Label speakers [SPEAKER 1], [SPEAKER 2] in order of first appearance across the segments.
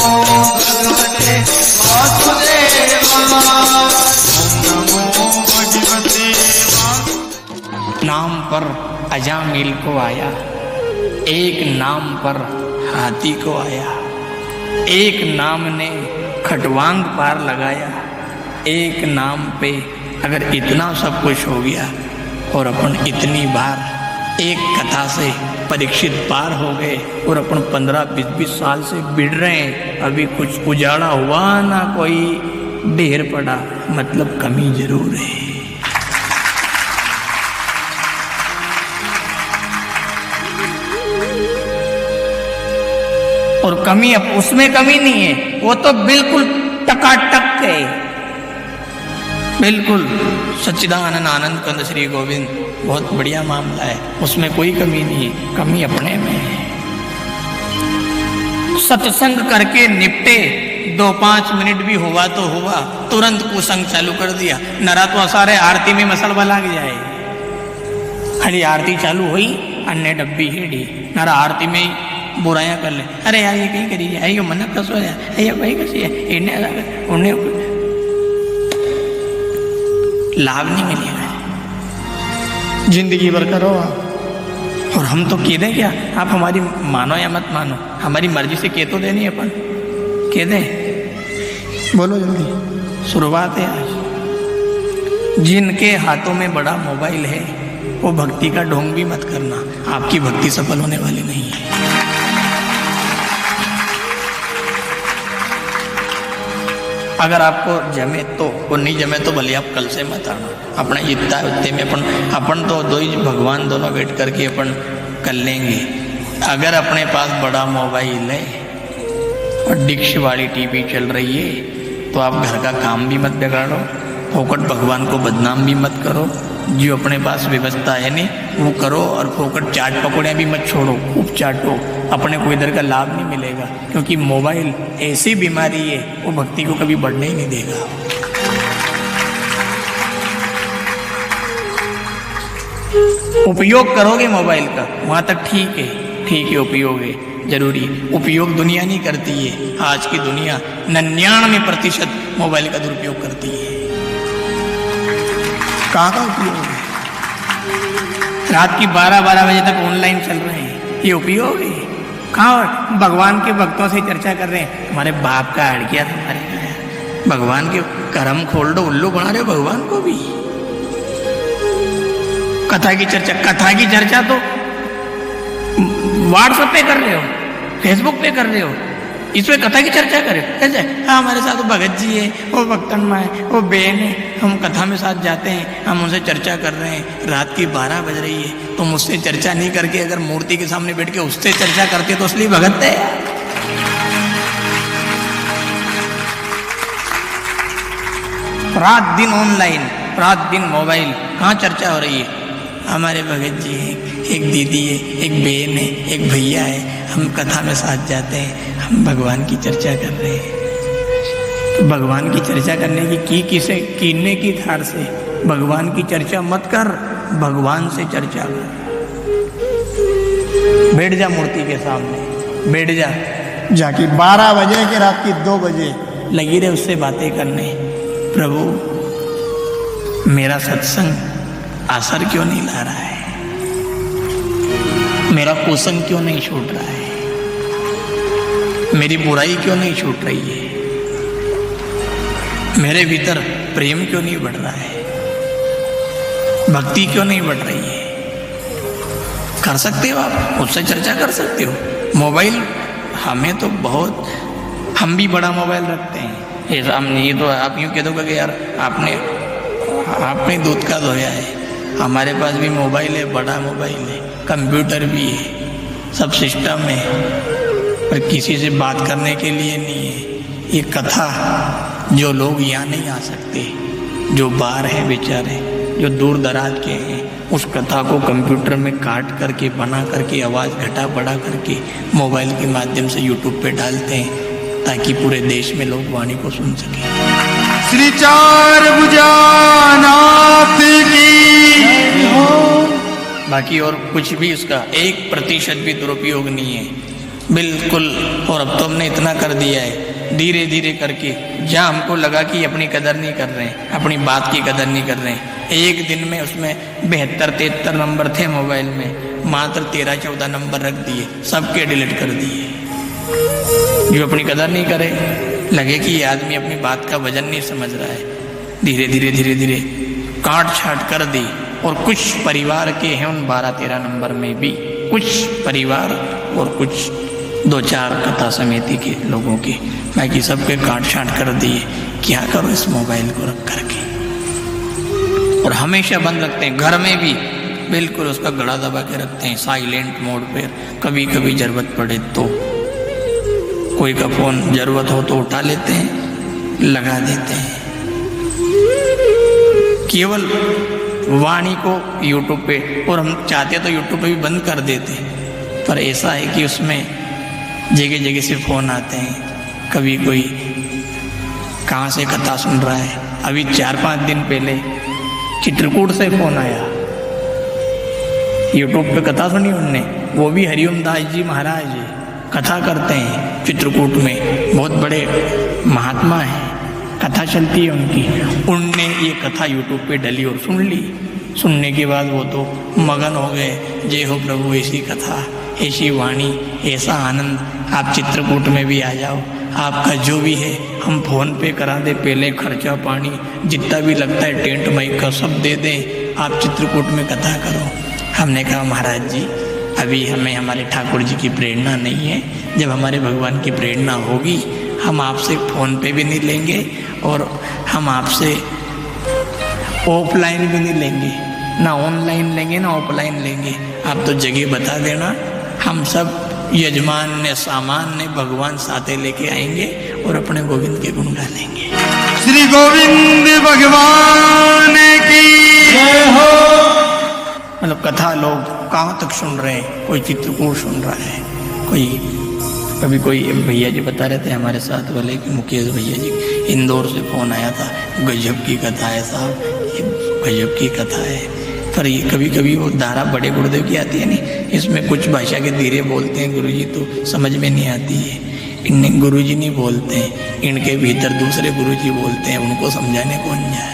[SPEAKER 1] भगवते वासुदेवा।
[SPEAKER 2] नाम पर अजामिल को आया, एक नाम पर हाथी को आया, एक नाम ने खटवांग पार लगाया, एक नाम पे अगर इतना सब कुछ हो गया और अपन इतनी बार एक कथा से परीक्षित पार हो गए और अपन 15-20 साल से बिड़ रहे हैं, अभी कुछ उजाड़ा हुआ ना कोई ढेर पड़ा, मतलब कमी जरूर है। और कमी अब उसमें कमी नहीं है, वो तो बिल्कुल टकाटक है, बिल्कुल सच्चिदानंद आनंद कंद श्री गोविंद, बहुत बढ़िया मामला है, उसमें कोई कमी नहीं है, कमी अपने में है। सत्संग करके निपटे, 2-5 मिनट भी हुआ तो हुआ, तुरंत कुसंग चालू कर दिया, नरा तो सारे आरती में मसलबा लग जाए, खाली आरती चालू हुई अन्य डब्बी हेडी, नरा आरती में ही बुराइयां कर ले, अरे यार ये कहीं करी है, मन कस हो जाए, ये भाई कैसी है, इन्हें उन्हें लाभ नहीं मिलेगा, जिंदगी भर करो। और हम तो कह दें क्या, आप हमारी मानो या मत मानो, हमारी मर्जी से कह तो देनी अपन, कह दें, बोलो जल्दी, शुरुआत है आज। जिनके हाथों में बड़ा मोबाइल है वो भक्ति का ढोंग भी मत करना, आपकी भक्ति सफल होने वाली नहीं है। अगर आपको जमे तो, वो नहीं जमे तो भले आप कल से मत आना, अपना इतना उतने में अपन तो दो ही भगवान दोनों वेट करके अपन कर लेंगे। अगर अपने पास बड़ा मोबाइल है और डिक्श वाली टीवी चल रही है तो आप घर का काम भी मत बिगाड़ो, फोकट भगवान को बदनाम भी मत करो, जो अपने पास व्यवस्था है नहीं वो करो, और फोकट चाट पकौड़े भी मत छोड़ो, खूब चाटो, अपने को इधर का लाभ नहीं मिलेगा, क्योंकि मोबाइल ऐसी बीमारी है वो भक्ति को कभी बढ़ने ही नहीं देगा। उपयोग करोगे मोबाइल का वहां तक ठीक है, उपयोग है जरूरी, उपयोग दुनिया नहीं करती है। आज की दुनिया 99% मोबाइल का दुरुपयोग करती है। कहाँ का उपयोग है? रात की 12 बजे तक ऑनलाइन चल रहे हैं, ये उपयोग है? कहाँ भगवान के भक्तों से चर्चा कर रहे हैं, तुम्हारे बाप का अड़किया तुम्हारे का, भगवान के करम खोल दो, उल्लू बना रहे हो भगवान को भी। कथा की चर्चा तो व्हाट्सएप पे कर रहे हो, फेसबुक पे कर रहे हो, इसमें कथा की चर्चा करें कैसे? हाँ हमारे साथ वो भगत जी है, वो भक्तन माँ है, वो बेन है, हम कथा में साथ जाते हैं, हम उनसे चर्चा कर रहे हैं। रात की 12 बज रही है तो मुझसे चर्चा नहीं करके अगर मूर्ति के सामने बैठ के उससे चर्चा करते तो असली भगत है। रात दिन ऑनलाइन, रात दिन मोबाइल, कहाँ चर्चा हो रही है? हमारे भगत जी हैं, एक दीदी है, एक बहन है, एक भैया है, हम कथा में साथ जाते हैं, हम भगवान की चर्चा कर रहे हैं। तो भगवान की चर्चा करने की किसे कीने की थार से भगवान की चर्चा मत कर, भगवान से चर्चा कर। बैठ जा मूर्ति के सामने, बैठ जा जाके 12 बजे के रात की 2 बजे लगी रहे उससे बातें करने, प्रभु मेरा सत्संग असर क्यों नहीं ला रहा है, मेरा कुसंग क्यों नहीं छूट रहा है, मेरी बुराई क्यों नहीं छूट रही है, मेरे भीतर प्रेम क्यों नहीं बढ़ रहा है, भक्ति क्यों नहीं बढ़ रही है? कर सकते हो आप, उससे चर्चा कर सकते हो। मोबाइल हमें तो बहुत, हम भी बड़ा मोबाइल रखते हैं, ये तो आप यूँ कह दोगे कि यार आपने दूध का धोया है। हमारे पास भी मोबाइल है, बड़ा मोबाइल है, कंप्यूटर भी है, सब सिस्टम है, पर किसी से बात करने के लिए नहीं है। ये कथा जो लोग यहाँ नहीं आ सकते, जो बाहर हैं बेचारे, जो दूर दराज के हैं, उस कथा को कंप्यूटर में काट करके, बना करके, आवाज़ घटा बढ़ा करके मोबाइल के माध्यम से यूट्यूब पे डालते हैं ताकि पूरे देश में लोग वाणी को सुन सकें।
[SPEAKER 1] श्री चार भुजानाथ की।
[SPEAKER 2] बाकी और कुछ भी उसका 1% भी दुरुपयोग नहीं है। बिल्कुल। और अब तो हमने इतना कर दिया है धीरे धीरे करके, जहाँ हमको लगा कि अपनी कदर नहीं कर रहे हैं, अपनी बात की कदर नहीं कर रहे हैं, एक दिन में उसमें 72-73 नंबर थे मोबाइल में, मात्र 13-14 नंबर रख दिए, सबके डिलीट कर दिए। जो अपनी कदर नहीं करे, लगे कि ये आदमी अपनी बात का वजन नहीं समझ रहा है, धीरे धीरे धीरे धीरे काट छाट कर दी। और कुछ परिवार के हैं उन 12-13 नंबर में भी, कुछ परिवार और कुछ 2-4 कथा समिति के लोगों के, बाकी सबके काट छाट कर दिए। क्या करो इस मोबाइल को रख करके, और हमेशा बंद रखते हैं घर में भी, बिल्कुल उसका गला दबा के रखते हैं साइलेंट मोड पर। कभी कभी जरूरत पड़े तो कोई का फोन जरूरत हो तो उठा लेते हैं, लगा देते हैं। केवल वाणी को यूट्यूब पे, और हम चाहते तो यूट्यूब पे भी बंद कर देते, पर ऐसा है कि उसमें जगह जगह से फ़ोन आते हैं। कभी कोई कहाँ से कथा सुन रहा है, अभी 4-5 दिन पहले चित्रकूट से फ़ोन आया, यूट्यूब पे कथा सुनी उनने, वो भी हरिओम दास जी महाराज कथा करते हैं चित्रकूट में, बहुत बड़े महात्मा हैं, कथा चलती है उनकी। उनने ये कथा यूट्यूब पे डली और सुन ली। सुनने के बाद वो तो मगन हो गए, जय हो प्रभु, ऐसी कथा, ऐसी वाणी, ऐसा आनंद, आप चित्रकूट में भी आ जाओ, आपका जो भी है हम फ़ोन पे करा दे, पहले खर्चा पानी जितना भी लगता है टेंट माइक का सब दे दें, आप चित्रकूट में कथा करो। हमने कहा महाराज जी अभी हमें हमारे ठाकुर जी की प्रेरणा नहीं है, जब हमारे भगवान की प्रेरणा होगी हम आपसे फ़ोन पे भी नहीं लेंगे और हम आपसे ऑफलाइन भी नहीं लेंगे, ना ऑनलाइन लेंगे ना ऑफलाइन लेंगे। आप तो जगह बता देना, हम सब यजमान ने सामान ने भगवान साथे लेके आएंगे और अपने गोविंद के गुण गालेंगे।
[SPEAKER 1] श्री गोविंद भगवान की जय हो।
[SPEAKER 2] मतलब कथा लोग कहाँ तक सुन रहे हैं, कोई चित्रकूट सुन रहा है, कोई कभी कोई भैया जी बता रहे थे हमारे साथ वाले कि मुकेश भैया जी, इंदौर से फ़ोन आया था, गजब की कथा है साहब, ये गजब की कथा है। पर ये कभी कभी वो धारा बड़े गुरुदेव की आती है नहीं, इसमें कुछ भाषा के धीरे बोलते हैं गुरुजी तो समझ में नहीं आती है। इन्हें गुरुजी नहीं बोलते हैं, इनके भीतर दूसरे गुरुजी बोलते हैं, उनको समझाने कौन जाए।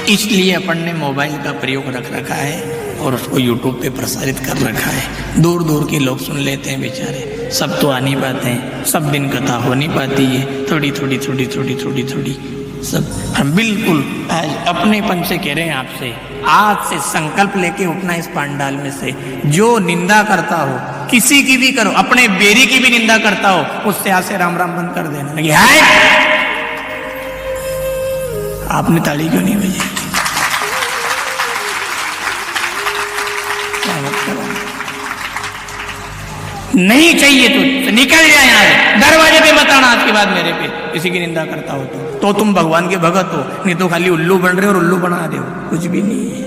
[SPEAKER 2] इसलिए अपन ने मोबाइल का प्रयोग रख रखा है और उसको यूट्यूब पे प्रसारित कर रखा है। दूर दूर के लोग सुन लेते हैं बेचारे, सब तो आ नहीं पाते हैं, सब दिन कथा हो नहीं पाती है, थोड़ी थोड़ी थोड़ी थोड़ी थोड़ी थोड़ी सब। हम बिल्कुल आज अपनेपन से कह रहे हैं आपसे, आज से संकल्प लेके उठना इस पांडाल में से, जो निंदा करता हो किसी की भी करो, अपने बेरी की भी निंदा करता हो, उससे आज से राम राम बंद कर देना। लगे हाय, आपने ताली क्यों नहीं बजाई? नहीं चाहिए तो निकल जाए यहाँ से, दरवाजे पे मत आना आज के बाद मेरे पे, किसी की निंदा करता हो तो तुम भगवान के भगत हो, नहीं तो खाली उल्लू बन रहे हो और उल्लू बना रहे हो, कुछ भी नहीं है।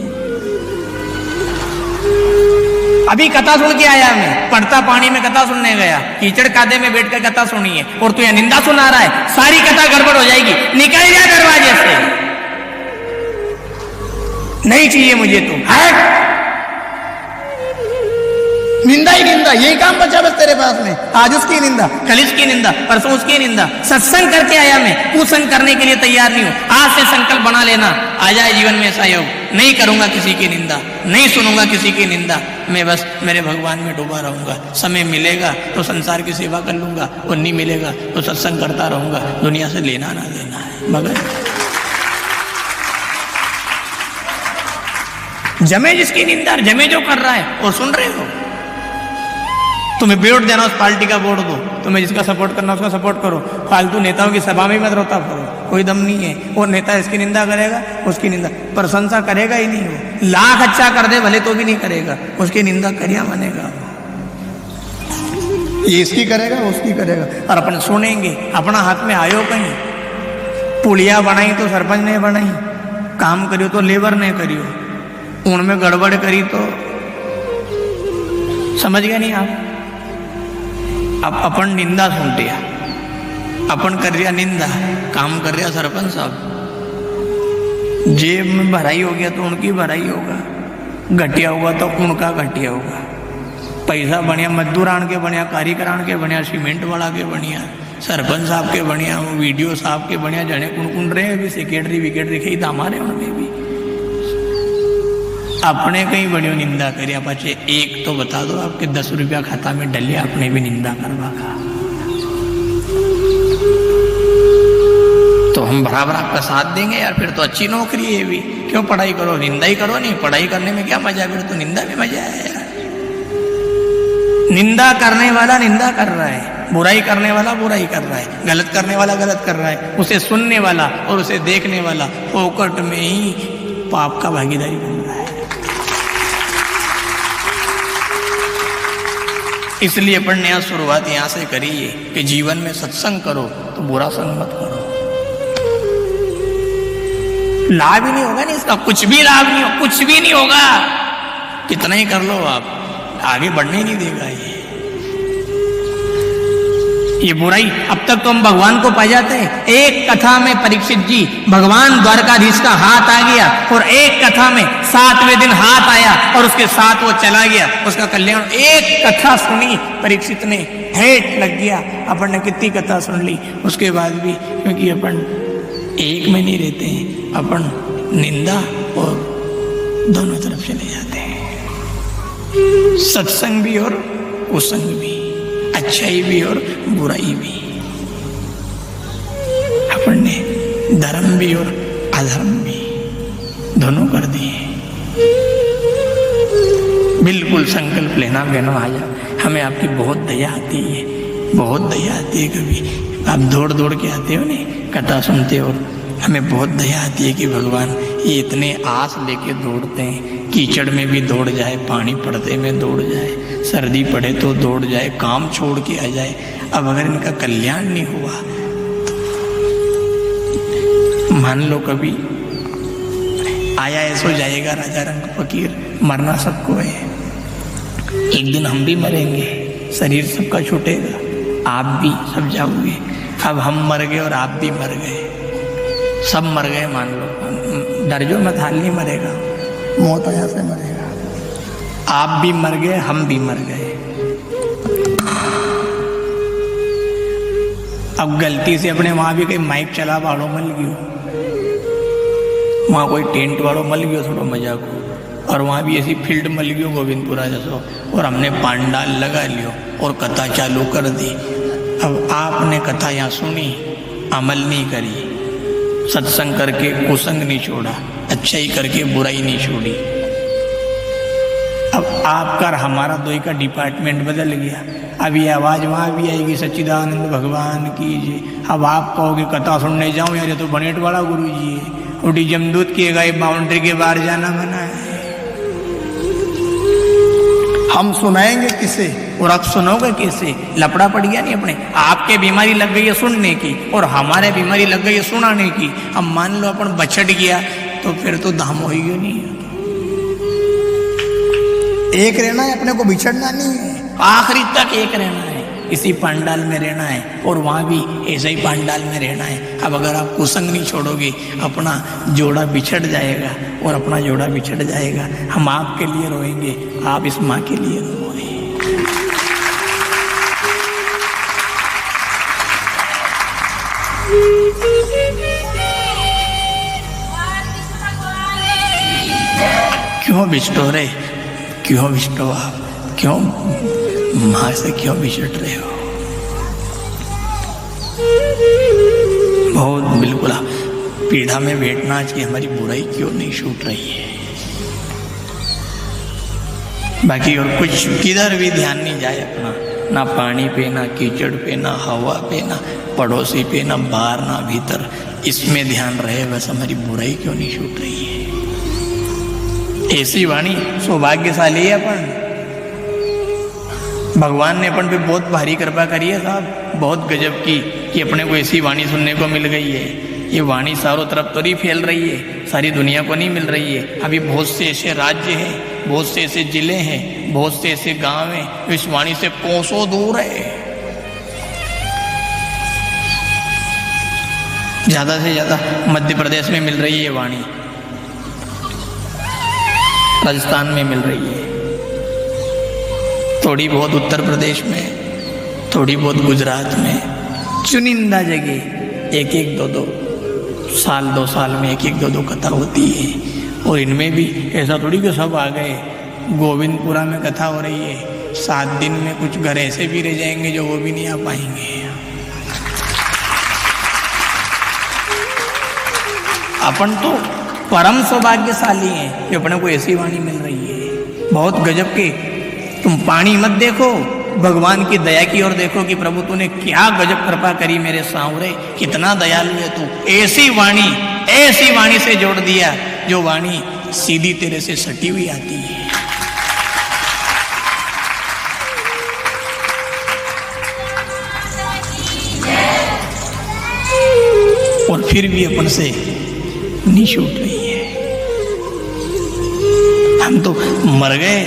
[SPEAKER 2] अभी कथा सुन के आया मैं, पड़ता पानी में कथा सुनने गया, कीचड़ कादे में बैठकर कथा सुनी है और तू यहाँ निंदा सुना रहा है, सारी कथा गड़बड़ हो जाएगी, निकल जा दरवाजे से, नहीं चाहिए मुझे तो। निंदा ही निंदा, यही काम बचा बस तेरे पास में, आज उसकी निंदा, कल इसकी निंदा, परसों उसकी निंदा। सत्संग करके आया मैं, कुसंग करने के लिए तैयार नहीं हूं। आज से संकल्प बना लेना, आ जाए जीवन में ऐसा योग, नहीं करूंगा किसी की निंदा, नहीं सुनूंगा किसी की निंदा, मैं बस मेरे भगवान में डूबा रहूंगा। समय मिलेगा तो संसार की सेवा कर लूंगा, और नहीं मिलेगा तो सत्संग करता रहूंगा, दुनिया से लेना ना देना है। मगर जमे जिसकी निंदा, जमे जो कर रहा है और सुन रहे हो, तुम्हें वोट देना उस पार्टी का वोट दो, तुम्हें जिसका सपोर्ट करना उसका सपोर्ट करो, फालतू नेताओं की सभा में मत रोता करो, कोई दम नहीं है। वो नेता इसकी निंदा करेगा, उसकी निंदा, प्रशंसा करेगा ही नहीं, वो लाख अच्छा कर दे भले तो भी नहीं करेगा, उसकी निंदा करिया मानेगा, ये इसकी करेगा उसकी करेगा। और अपन सुनेंगे, अपना हाथ में आयो कहीं, पुलिया बनाई तो सरपंच ने बनाई, काम करियो तो लेबर ने करियो, उनमें गड़बड़ करी तो समझ गया नहीं आप। अब अपन निंदा सुन लिया, अपन कर रिया निंदा, काम कर रिया सरपंच साहब, जेब में भराई हो गया तो उनकी भराई होगा, घटिया होगा तो उनका घटिया होगा। पैसा बढ़िया मजदूर आन के बढ़िया, कारीगर आन के बढ़िया, सीमेंट वाला के बढ़िया, सरपंच साहब के बढ़िया, वीडियो साहब के बढ़िया, जने कुन रहे भी सेक्रेटरी विकेटरी कहीं हमारे उनमें भी अपने कहीं बढ़िया निंदा करिए। पाचे एक तो बता दो आपके 10 रुपया खाता में डलिए, अपने भी निंदा करवा का तो हम बराबर आपका साथ देंगे यार। फिर तो अच्छी नौकरी है ये भी, क्यों पढ़ाई करो, निंदा ही करो। नहीं, पढ़ाई करने में क्या मजा है, फिर तो निंदा में मजा है यार। निंदा करने वाला निंदा कर रहा है, बुराई करने वाला बुराई कर रहा है, गलत करने वाला गलत कर रहा है, उसे सुनने वाला और उसे देखने वाला फोकट में ही पाप का भागीदारी बन रहा है। इसलिए अपन ने यहाँ शुरुआत यहाँ से करी है कि जीवन में सत्संग करो तो बुरा संग मत करो। लाभ ही नहीं होगा, नहीं इसका कुछ भी लाभ नहीं हो, कुछ भी नहीं होगा। कितना ही कर लो आप, आगे बढ़ने ही नहीं देगा ये बुराई। अब तक तो हम भगवान को पा जाते हैं। एक कथा में परीक्षित जी, भगवान द्वारकाधीश का हाथ आ गया और एक कथा में 7वें दिन हाथ आया और उसके साथ वो चला गया, उसका कल्याण। एक कथा सुनी परीक्षित ने, हेट लग गया। अपन ने कितनी कथा सुन ली उसके बाद भी, क्योंकि अपन एक में नहीं रहते हैं, अपन निंदा और दोनों तरफ चले जाते हैं। सत्संग भी और कुसंग भी, अच्छाई भी और बुराई भी। अपन ने धर्म भी और अधर्म भी दोनों कर दिए। बिल्कुल संकल्प लेना बहनों, आज हमें आपकी बहुत दया आती है, बहुत दया आती है। कभी आप दौड़ दौड़ के आते हो नहीं, कथा सुनते हो, हमें बहुत दया आती है कि भगवान ये इतने आस लेके दौड़ते हैं, कीचड़ में भी दौड़ जाए, पानी पड़ते में दौड़ जाए, सर्दी पड़े तो दौड़ जाए, काम छोड़ के आ जाए। अब अगर इनका कल्याण नहीं हुआ तो मान लो कभी आया ऐसो जाएगा राजा रंग फकीर, मरना सबको है। एक दिन हम भी मरेंगे, शरीर सबका छूटेगा, आप भी सब जाओगे। अब हम मर गए और आप भी मर गए, सब मर गए मान लो, डर जो मत, हाल नहीं मरेगा, मौत आया से मरेगा। आप भी मर गए, हम भी मर गए। अब गलती से अपने वहां भी कहीं माइक चला वालों मल गयो, वहां कोई टेंट वालों मल गयो थोड़ा मजाक हो, और वहां भी ऐसी फील्ड मल गयो गोविंदपुरा जैसो, और हमने पांडाल लगा लियो और कथा चालू कर दी। अब आपने कथा यहाँ सुनी, अमल नहीं करी, सत्संग करके कुसंग नहीं छोड़ा, अच्छाई करके बुराई नहीं छोड़ी। अब आपका और हमारा दोई का डिपार्टमेंट बदल गया। अब ये आवाज़ वहाँ भी आएगी, सच्चिदानंद भगवान की जय। अब आप कहोगे कथा सुनने जाऊँ यार, ये तो बनेट वाला गुरु जी है, उठी जमदूत किए गए, बाउंड्री के बाहर जाना मना है। हम सुनाएंगे किसे और आप सुनोगे किसे? लपड़ा पड़ गया नहीं अपने। आपके बीमारी लग गई है सुनने की और हमारे बीमारी लग गई है सुनाने की। अब मान लो अपन बछड़ गया तो फिर तो धाम हो ही नहीं है। एक रहना है, अपने को बिछड़ना नहीं है, आखिरी तक एक रहना है, इसी पांडाल में रहना है और वहाँ भी ऐसे ही पांडाल में रहना है। अब अगर आप कुसंग नहीं छोड़ोगे, अपना जोड़ा बिछड़ जाएगा और अपना जोड़ा बिछड़ जाएगा। हम आपके लिए रोएंगे, आप इस माँ के लिए रोए। क्यों बिछड़ो रे, क्यों बिछड़ो आप, क्यों माँ से क्यों बिछड़ रहे हो? बहुत बिल्कुल पीढ़ा में बैठना आज की हमारी बुराई क्यों नहीं छूट रही है। बाकी और कुछ किधर भी ध्यान नहीं जाए अपना, ना पानी पे, ना कीचड़ पे, ना हवा पे, ना पड़ोसी पे, ना बाहर ना भीतर, इसमें ध्यान रहे। बस हमारी बुराई क्यों नहीं छूट रही है। ऐसी वाणी सौभाग्यशाली है अपन। भगवान ने अपन पे बहुत भारी कृपा करी है साहब, बहुत गजब की, कि अपने को ऐसी वाणी सुनने को मिल गई है। ये वाणी चारों तरफ तो नहीं फैल रही है, सारी दुनिया को नहीं मिल रही है। अभी बहुत से ऐसे राज्य हैं, बहुत से ऐसे जिले हैं, बहुत से ऐसे गांव हैं जो इस वाणी से कोसों दूर है। ज्यादा से ज्यादा मध्य प्रदेश में मिल रही है वाणी। राजस्थान में मिल रही है, थोड़ी बहुत उत्तर प्रदेश में, थोड़ी बहुत गुजरात में, चुनिंदा जगह एक एक दो साल 2 साल में एक दो कथा होती है। और इनमें भी ऐसा थोड़ी कि सब आ गए। गोविंदपुरा में कथा हो रही है, 7 दिन में कुछ घर ऐसे भी रह जाएंगे जो वो भी नहीं आ पाएंगे। अपन तो परम सौभाग्यशाली हैं कि अपने को ऐसी वाणी मिल रही है, बहुत गजब के। तुम पानी मत देखो, भगवान की दया की ओर देखो कि प्रभु तूने क्या गजब कृपा करी मेरे सांवरे, कितना दयालु है तू। ऐसी वाणी से जोड़ दिया जो वाणी सीधी तेरे से सटी हुई आती है। और फिर भी अपन से नहीं छूट रही है। हम तो मर गए,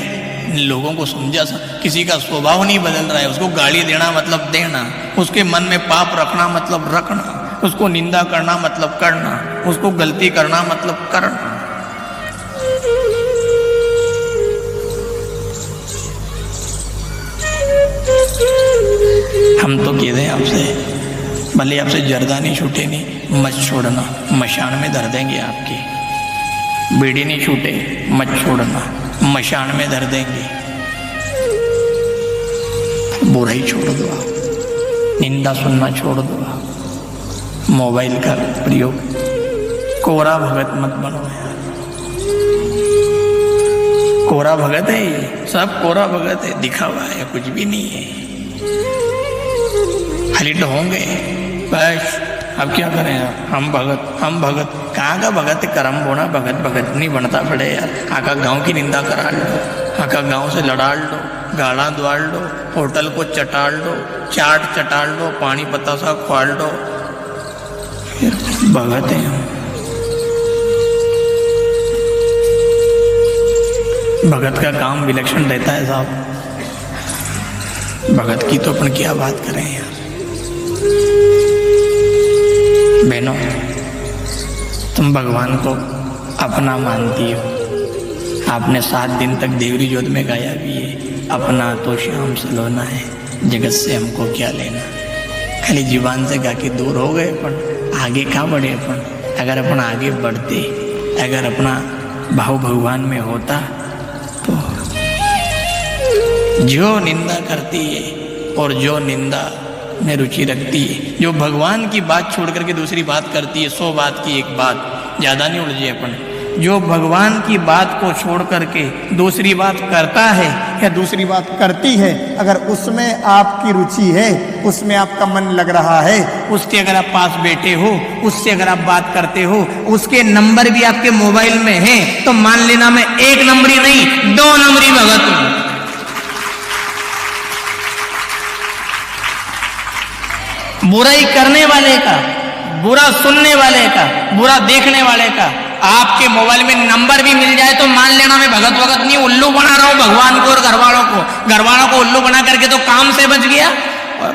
[SPEAKER 2] लोगों को समझा किसी का स्वभाव नहीं बदल रहा है। उसको गाली देना मतलब देना, उसके मन में पाप रखना मतलब रखना, उसको निंदा करना मतलब करना, उसको गलती करना मतलब करना। हम तो कहते हैं आपसे, भले आपसे जर्दा नहीं छूटे नहीं, मत छोड़ना, मशान में धर देंगे आपकी। बीड़ी नहीं छूटे, मत छोड़ना, मशान में धर देंगे। बुराई छोड़ दो आप, निंदा सुनना छोड़ दो आप, मोबाइल का प्रयोग, कोरा भगत मत बनो यार। कोरा भगत है ये, सब कोरा भगत है, दिखावा है, कुछ भी नहीं है। खाली ढोंगे बस। अब क्या करें यार, हम भगत कहाँ का भगत, करम बोना भगत नहीं बनता पड़े यार। आका गांव की निंदा करा लो, आका गांव से लड़ा लो, गाड़ा द्वाड़ लो, होटल को चटाड़ लो, चाट चटाड़ लो, पानी बतासा खुआड़ लो, फिर भगत है हम। भगत का काम विलक्षण रहता है साहब। भगत की तो अपन क्या बात करें यार। बहनों, तुम भगवान को अपना मानती हो। आपने 7 दिन तक देवरी जोत में गाया भी है, अपना तो श्याम सलोना है, जगत से हमको क्या लेना। खाली जीवान से गा के दूर हो गए अपन, आगे कहाँ बढ़े अपन। अगर अपन आगे बढ़ते, अगर अपना भाव भगवान में होता तो जो निंदा करती है और जो निंदा में रुचि रखती है, जो भगवान की बात छोड़ करके दूसरी बात करती है, 100 बात की एक बात, ज़्यादा नहीं उलझे अपन। जो भगवान की बात को छोड़ करके दूसरी बात करता है या दूसरी बात करती है, अगर उसमें आपकी रुचि है, उसमें आपका मन लग रहा है, उसके अगर आप पास बैठे हो, उससे अगर आप बात करते हो, उसके नंबर भी आपके मोबाइल में है, तो मान लेना मैं 1 नंबरी नहीं 2 नंबरी भगत हूं। बुराई करने वाले का, बुरा सुनने वाले का, बुरा देखने वाले का आपके मोबाइल में नंबर भी मिल जाए तो मान लेना मैं भगत नहीं, उल्लू बना रहा हूं भगवान को और घरवालों को उल्लू बना करके तो काम से बच गया, और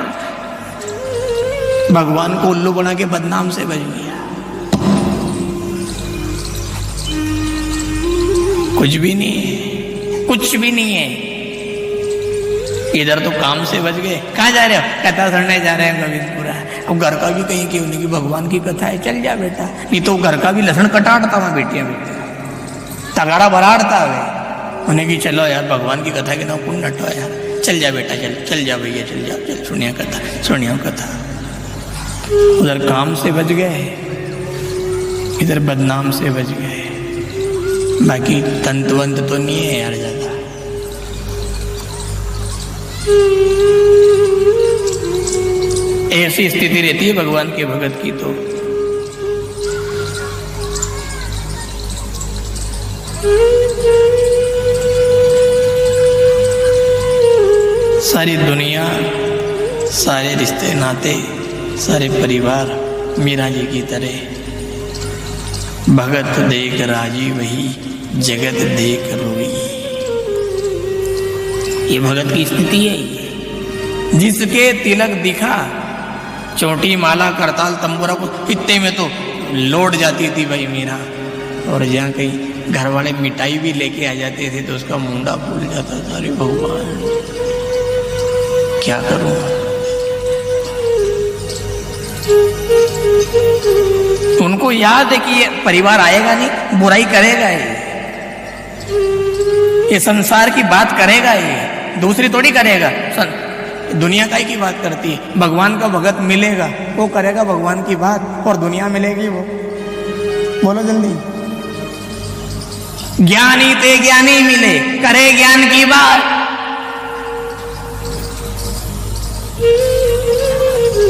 [SPEAKER 2] भगवान को उल्लू बना के बदनाम से बच गया। कुछ भी नहीं है, कुछ भी नहीं है। इधर तो काम से बच गए। कहाँ जा रहे हो? कथा सुनने जा रहे हैं गोविंदपुरा। अब घर का भी कहीं क्यों नहीं कि भगवान की कथा है, चल जा बेटा। नहीं तो घर का भी लहसुन कटाड़ता मैं बेटियां तगाड़ा बराड़ता है उन्हें कि चलो यार भगवान की कथा के ना पुण्य नटो यार, चल जा बेटा, चल जा भैया, चल जा, चल सुनिया कथा। उधर काम से बच गए, इधर बदनाम से बच गए। बाकी तंतुवंत तो नहीं है यार ज्यादा। ऐसी स्थिति रहती है भगवान के भगत की। तो सारी दुनिया, सारे रिश्ते नाते, सारे परिवार मीरा जी की तरह भगत देख राजी वही, जगत देख रोई। ये भगत की स्थिति है। जिसके तिलक दिखा, चोटी माला करताल तंबूरा को इतने में तो लौट जाती थी भाई मीरा। और जहाँ कहीं घर वाले मिठाई भी लेके आ जाते थे तो उसका मुंडा फूल जाता था। अरे भगवान क्या करूं। उनको याद है कि ये परिवार आएगा नहीं, बुराई करेगा ये संसार की बात करेगा, ये दूसरी थोड़ी करेगा। दुनिया का ही की बात करती है। भगवान का भगत मिलेगा वो करेगा भगवान की बात, और दुनिया मिलेगी वो, बोलो जल्दी। ज्ञानी ते ज्ञानी मिले, करे ज्ञान की बात।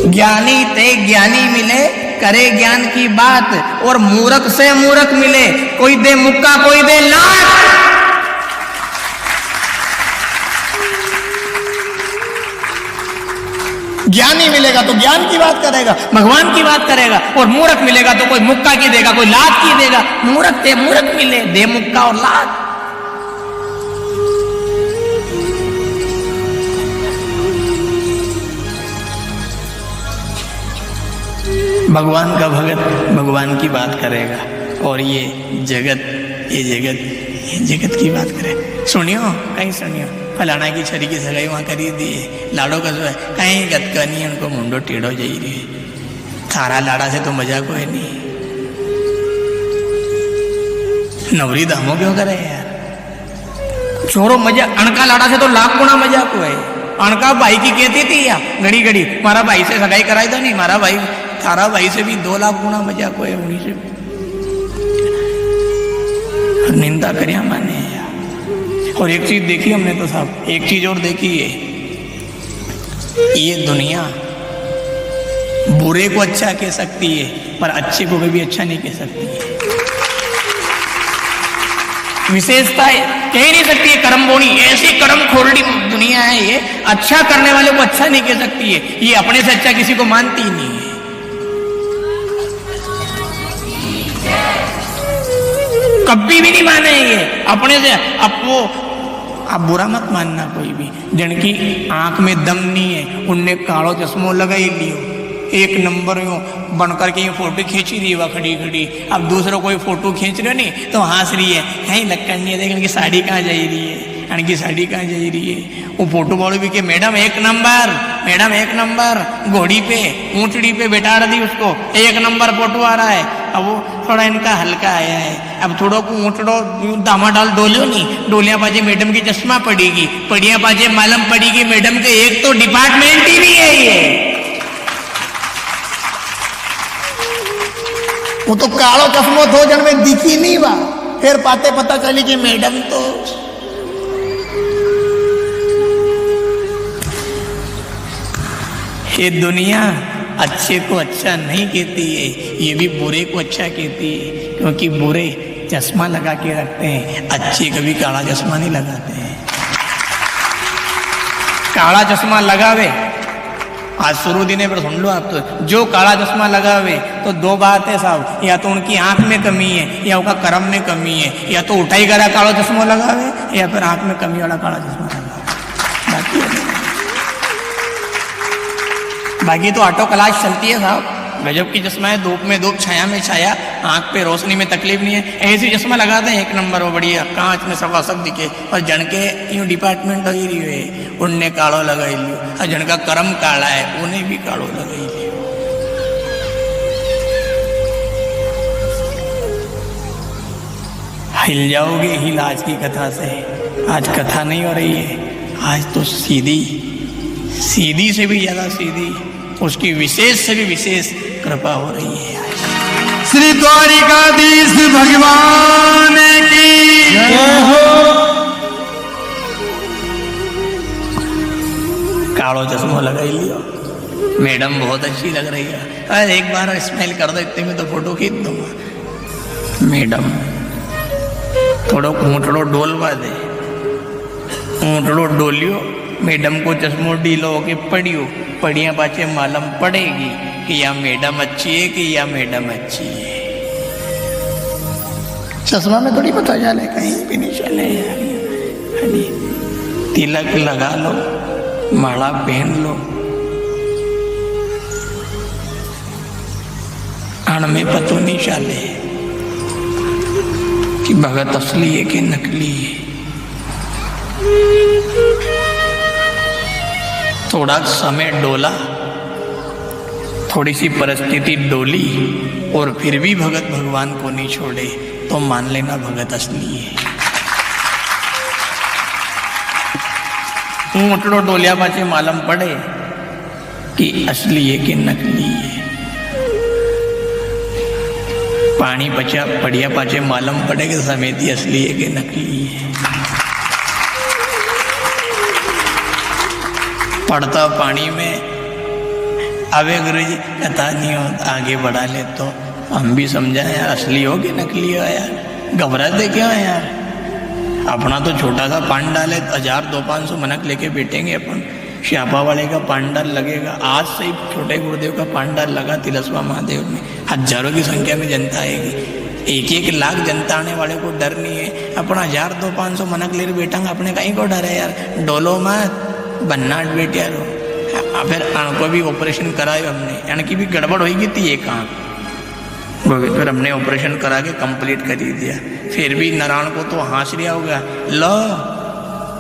[SPEAKER 2] ज्ञानी ते ज्ञानी मिले, करे ज्ञान की बात, और मूर्ख से मूर्ख मिले, कोई दे मुक्का कोई दे लात। ज्ञानी मिलेगा तो ज्ञान की बात करेगा, भगवान की बात करेगा, और मूर्ख मिलेगा तो कोई मुक्का की देगा, कोई लात की देगा। मूर्ख ते मूर्ख मिले, दे मुक्का और लात। भगवान का भगत भगवान की बात करेगा, और ये जगत की बात करे। सुनियो कहीं सुनियो, फलाना की छरी की सगाई वहां करी दी है, लाड़ो का है कहीं गतकनी उनको मुंडो टेढ़ो जाई रही है। थारा लाड़ा से तो मजाक कोई नहीं, नवरी दामो क्यों करे यार। छोरो मजाक, अणका लाड़ा से तो लाख गुना मजाक हुआ है। अणका भाई की कहती थी या घड़ी घड़ी मारा भाई से सगाई कराई तो नहीं, मारा भाई थारा भाई से भी 2 लाख गुना मजाक हुआ है। उन्हीं से निंदा करिया माने यार। और एक चीज देखी हमने तो साहब, एक चीज और देखी है, ये दुनिया बुरे को अच्छा कह सकती है पर अच्छे को कभी अच्छा नहीं कह सकती है। विशेषता कह नहीं सकती है, कर्म बोनी ऐसी कर्म खोरड़ी दुनिया है ये, अच्छा करने वाले को अच्छा नहीं कह सकती है। ये अपने से अच्छा किसी को मानती ही नहीं है। कभी भी नहीं माने ये अपने से। आप बुरा मत मानना कोई भी, जिनकी आंख में दम नहीं है उनने कालो चश्मो लगा ही लियो, एक नंबर यूं बनकर के ये फोटो खींच रही है खड़ी खड़ी। अब दूसरों कोई फोटो खींच रहे हो नहीं तो हंस रही है, कहीं लक्कड़ नहीं है, देख इनकी साड़ी कहाँ जा रही है, इनकी साड़ी कहाँ जा रही है। वो फोटो वाले भी के मैडम एक नंबर, मैडम एक नंबर, घोड़ी पे ऊंटड़ी पे बैठा दी उसको, एक नंबर फोटो आ रहा है। अब वो थोड़ा इनका हल्का आया है, अब थोड़ा को ऊंटड़ो दामा डाल डोलियो नहीं, डोलिया पाजे मैडम की चश्मा पड़ेगी, पड़िया पाजे मालूम पड़ेगी मैडम के एक तो डिपार्टमेंट ही नहीं है ये। वो तो कालो चश्मो थो जन में दिखी नहीं बा, फिर पाते पता चली कि मैडम तो ये दुनिया अच्छे को अच्छा नहीं कहती है, ये भी बुरे को अच्छा कहती है, क्योंकि बुरे चश्मा लगा के रखते हैं, अच्छे कभी काला चश्मा नहीं लगाते हैं। काला चश्मा लगावे, आज शुरू दिन पर सुन लो आप, तो जो काला चश्मा लगावे तो 2 बात है साहब, या तो उनकी आंख में कमी है या उनका कर्म में कमी है, या तो उठाई करा काला चश्मा लगावे या फिर आंख में कमी वाला काला चश्मा लगावे। बाकी तो ऑटो क्लास चलती है साहब, गजब की चश्मा है, धूप में धूप, छाया में छाया, आंख पे रोशनी में तकलीफ नहीं है, ऐसी चश्मा लगाते हैं एक नंबर वो बढ़िया, कांच में सवासक दिखे। और जन के यूं डिपार्टमेंट हो रही है, उनने कालो लगाई लियो, और जन का कर्म काला है उन्हें भी कालो लगाई लियो। हिल जाओगे हिल आज की कथा से। आज कथा नहीं हो रही है, आज तो सीधी से भी ज्यादा सीधी, उसकी विशेष से भी विशेष कृपा हो रही है।
[SPEAKER 1] श्री द्वारिकाधीश भगवान की जय हो।
[SPEAKER 2] कालो चश्मा लगाई लियो, मैडम बहुत अच्छी लग रही है, अरे एक बार स्माइल कर दो, इतने में तो फोटो खींच दूंगा। मैडम थोड़ा ऊँटड़ो डोलवा दे, ऊँटड़ो डोलियो, मैडम को चश्मो ढीलो के पढ़ियो, पढ़िया पाचे मालूम पड़ेगी कि या मैडम अच्छी है कि या मैडम अच्छी है। चश्मा में थोड़ी पता चले, कहीं भी नहीं चले यार। तिलक लगा लो, माला पहन लो, अण में पतो नहीं चले। कि भगत असली है कि नकली है। थोड़ा समय डोला, थोड़ी सी परिस्थिति डोली और फिर भी भगत भगवान को नहीं छोड़े तो मान लेना भगत असली है। ऊँटड़ो डोलिया पाचे मालूम पड़े कि असली है कि नकली है। पानी बचा पड़िया पाचे मालूम पड़े कि समेती असली है कि नकली है। पड़ता पानी में अबे गुरु जी कथा नहीं हो, आगे बढ़ा ले तो हम भी समझाए यार असली हो कि नकली हो यार, घबराते क्या है यार। अपना तो छोटा सा पान डाले 1000-2500 मनक लेके बैठेंगे अपन। श्यापा वाले का पांडाल लगेगा, आज से ही छोटे गुरुदेव का पांडाल लगा तिलस्वा महादेव में, हजारों की संख्या में जनता आएगी। 1-1 लाख जनता आने वाले को डर नहीं है। अपना 1000-2500 मनक ले बैठा, अपने कहीं को डर है यार। डोलो मत बन्नाट बेटे यारो। फिर आँख को भी ऑपरेशन कराया हमने, आँख की भी गड़बड़ होगी थी एक आँख, फिर हमने ऑपरेशन करा के कंप्लीट कर ही दिया। फिर भी नारायण को तो हंस लिया होगा, लो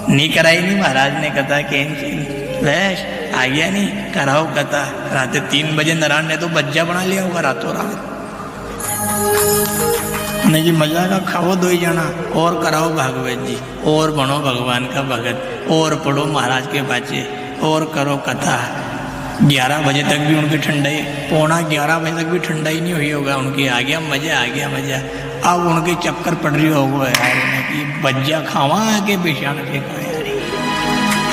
[SPEAKER 2] नहीं कराई नहीं महाराज ने कथा कैंसिल, वैश आ गया नहीं कराओ कथा। रात 3 बजे नारायण ने तो बज्जा बना लिया होगा रातों रात। नहीं जी मजा का खाओ 2 ही जाना और कराओ भागवत जी, और बनो भगवान का भगत, और पढ़ो महाराज के बाचे, और करो कथा। 11 बजे तक भी उनकी ठंडाई, 11:15 बजे तक भी ठंडाई नहीं हुई होगा उनकी। आ गया मजा, आ गया मजा। अब उनके चक्कर पड़ रही होगा यार कि बज्जा खावा के पेशान के यार।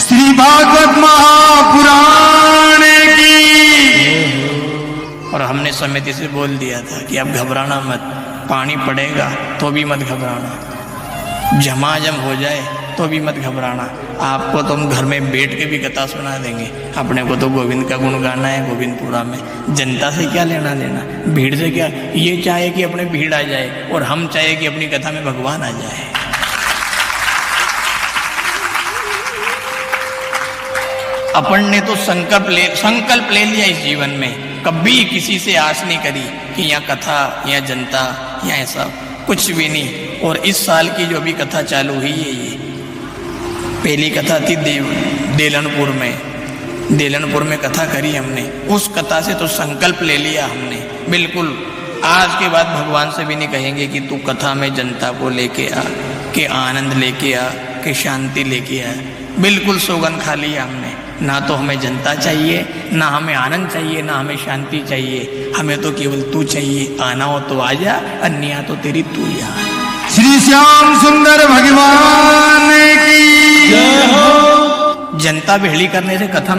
[SPEAKER 1] श्री भागवत महापुराण की।
[SPEAKER 2] और हमने समिति से बोल दिया था कि अब घबराना मत, पानी पड़ेगा तो भी मत घबराना, झमाझम हो जाए तो भी मत घबराना। आपको तो हम घर में बैठ के भी कथा सुना देंगे। अपने को तो गोविंद का गुण गाना है गोविंदपुरा में, जनता से क्या लेना देना, भीड़ से क्या। ये चाहे कि अपने भीड़ आ जाए और हम चाहे कि अपनी कथा में भगवान आ जाए। अपन ने तो संकल्प ले लिया इस जीवन में, कभी किसी से आस नहीं करी कि यहाँ कथा, यहाँ जनता, यहाँ ऐसा कुछ भी नहीं। और इस साल की जो भी कथा चालू हुई है, ये पहली कथा थी देलनपुर में कथा करी हमने। उस कथा से तो संकल्प ले लिया हमने बिल्कुल। आज के बाद भगवान से भी नहीं कहेंगे कि तू कथा में जनता को लेके आ, के आनंद लेके आ, के शांति लेके आ। बिल्कुल सौगंध खा लिया हमने। ना तो हमें जनता चाहिए, ना हमें आनंद चाहिए, ना हमें शांति चाहिए। हमें तो केवल तू चाहिए। आना हो तो आजा, अन्य तो तेरी तू यहाँ।
[SPEAKER 1] श्री श्याम सुंदर भगवान की जय हो।
[SPEAKER 2] जनता भेड़ी करने से कथा